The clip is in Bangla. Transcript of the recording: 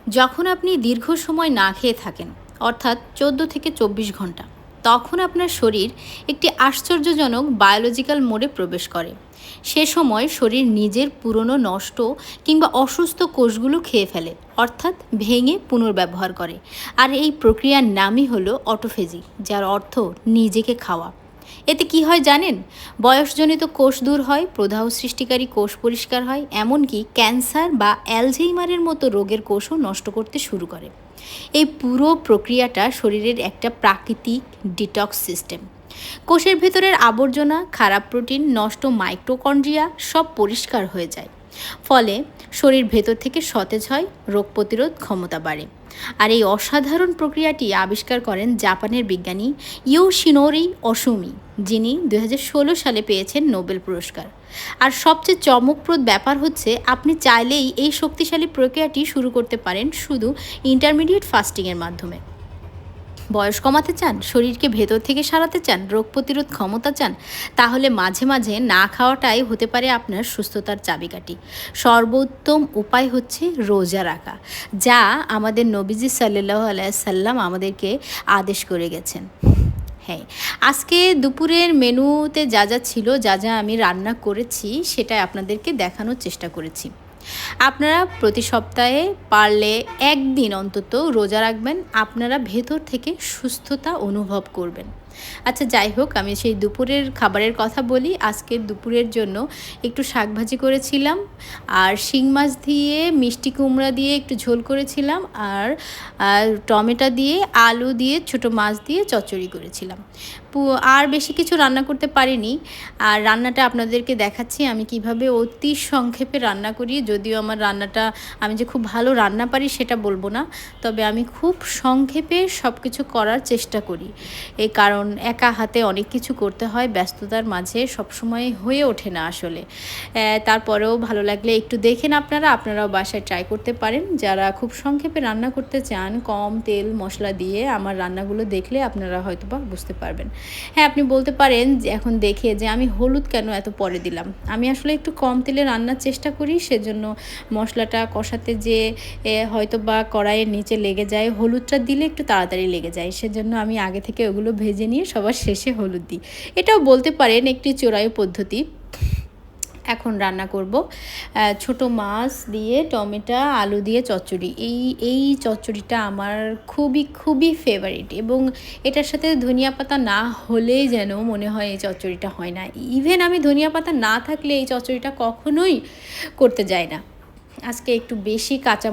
যখন আপনি দীর্ঘ সময় না খেয়ে থাকেন, অর্থাৎ 14 থেকে 24 ঘন্টা, তখন আপনার শরীর একটি আশ্চর্যজনক বায়োলজিক্যাল মোডে প্রবেশ করে। সে সময় শরীর নিজের পুরনো নষ্ট কিংবা অসুস্থ কোষগুলো খেয়ে ফেলে, অর্থাৎ ভেঙে পুনর্ব্যবহার করে। আর এই প্রক্রিয়ার নামই হলো অটোফেজি, যার অর্থ নিজেকে খাওয়া। এতে কি হয় জানেন? বয়সজনিত কোষ দূর হয়, প্রদাহ সৃষ্টিকারী কোষ পরিষ্কার হয়, এমনকি ক্যান্সার বা অ্যালঝেইমারের মতো রোগের কোষও নষ্ট করতে শুরু করে। এই পুরো প্রক্রিয়াটা শরীরের একটা প্রাকৃতিক ডিটক্স সিস্টেম। কোষের ভেতরের আবর্জনা, খারাপ প্রোটিন, নষ্ট মাইক্রোকন্ড্রিয়া সব পরিষ্কার হয়ে যায়। ফলে শরীর ভেতর থেকে সতেজ হয়, রোগ প্রতিরোধ ক্ষমতা বাড়ে। আর এই অসাধারণ প্রক্রিয়াটি আবিষ্কার করেন জাপানের বিজ্ঞানী ইয়োশিনোরি ওসুমি, যিনি 2016 সালে পেয়েছেন নোবেল পুরস্কার। আর সবচেয়ে চমকপ্রদ ব্যাপার হচ্ছে, আপনি চাইলেই এই শক্তিশালী প্রক্রিয়াটি শুরু করতে পারেন শুধু ইন্টারমিডিয়েট ফাস্টিংয়ের মাধ্যমে। বয়স কমাতে চান, শরীরকে ভেতর থেকে সারাতে চান, রোগ প্রতিরোধ ক্ষমতা চান, তাহলে মাঝে মাঝে না খাওয়াটাই হতে পারে আপনার সুস্থতার চাবিকাঠি। সর্বোত্তম উপায় হচ্ছে রোজা রাখা, যা আমাদের নবীজি সাল্লাল্লাহু আলাইহি সাল্লাম আমাদেরকে আদেশ করে গেছেন। হ্যাঁ, আজকে দুপুরের মেনুতে যা যা ছিল, যা যা আমি রান্না করেছি, সেটাই আপনাদেরকে দেখানোর চেষ্টা করেছি। আপনারা প্রতি সপ্তাহে পারলে একদিন অন্তত রোজা রাখবেন, আপনারা ভেতর থেকে সুস্থতা অনুভব করবেন। আচ্ছা, যাই হোক, আমি সেই দুপুরের খাবারের কথা বলি। আজকে দুপুরের জন্য একটু শাকভাজি করেছিলাম, আর শিং মাছ দিয়ে, মিষ্টি কুমড়া দিয়ে একটু ঝোল করেছিলাম, আর টমেটো দিয়ে, আলু দিয়ে, ছোট মাছ দিয়ে চচ্চড়ি করেছিলাম। আর বেশি কিছু রান্না করতে পারিনি। আর রান্নাটা আপনাদেরকে দেখাচ্ছি আমি কিভাবে অতি সংক্ষেপে রান্না করি। যদিও আমার রান্নাটা, আমি যে খুব ভালো রান্না পারি সেটা বলবো না, তবে আমি খুব সংক্ষেপে সব কিছু করার চেষ্টা করি। এই কারণ একা হাতে অনেক কিছু করতে হয়, ব্যস্ততার মাঝে সবসময় হয়ে ওঠে না আসলে। তারপরেও ভালো লাগলে একটু দেখেন, আপনারাও বাসায় ট্রাই করতে পারেন। যারা খুব সংক্ষেপে রান্না করতে চান, কম তেল মশলা দিয়ে, আমার রান্নাগুলো দেখলে আপনারা হয়তোবা বুঝতে পারবেন। হ্যাঁ, আপনি বলতে পারেন যে এখন দেখে যে আমি হলুদ কেন এত পরে দিলাম। আমি আসলে একটু কম তেলে রান্নার চেষ্টা করি, সেজন্য মশলাটা কষাতে যে হয়তোবা কড়াইয়ের নিচে লেগে যায়, হলুদটা দিলে একটু তাড়াতাড়ি লেগে যায়, সেজন্য আমি আগে থেকে ওগুলো ভেজে নিয়ে সবার শেষে হলুদ দিই। এটাও বলতে পারেন একটি চোরাই পদ্ধতি। এখন রান্না করব ছোট মাছ দিয়ে, টমেটো, আলু দিয়ে চচ্চড়ি। এই চচ্চড়িটা আমার খুবই খুবই ফেভারিট, এবং এটার সাথে ধনিয়া পাতা না হলেই যেন মনে হয় এই চচ্চড়িটা হয় না। ইভেন আমি ধনিয়া পাতা না থাকলে এই চচ্চড়িটা কখনোই করতে যাই না। আজকে একটু বেশি কাঁচা